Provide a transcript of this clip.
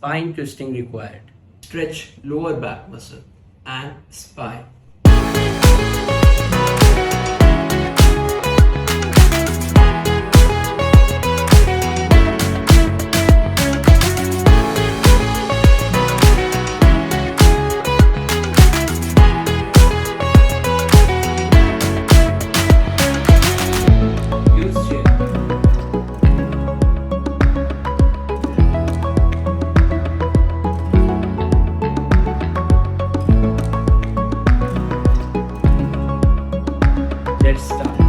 spine twisting required. Stretch lower back muscle and spine. Use chair. Let's start.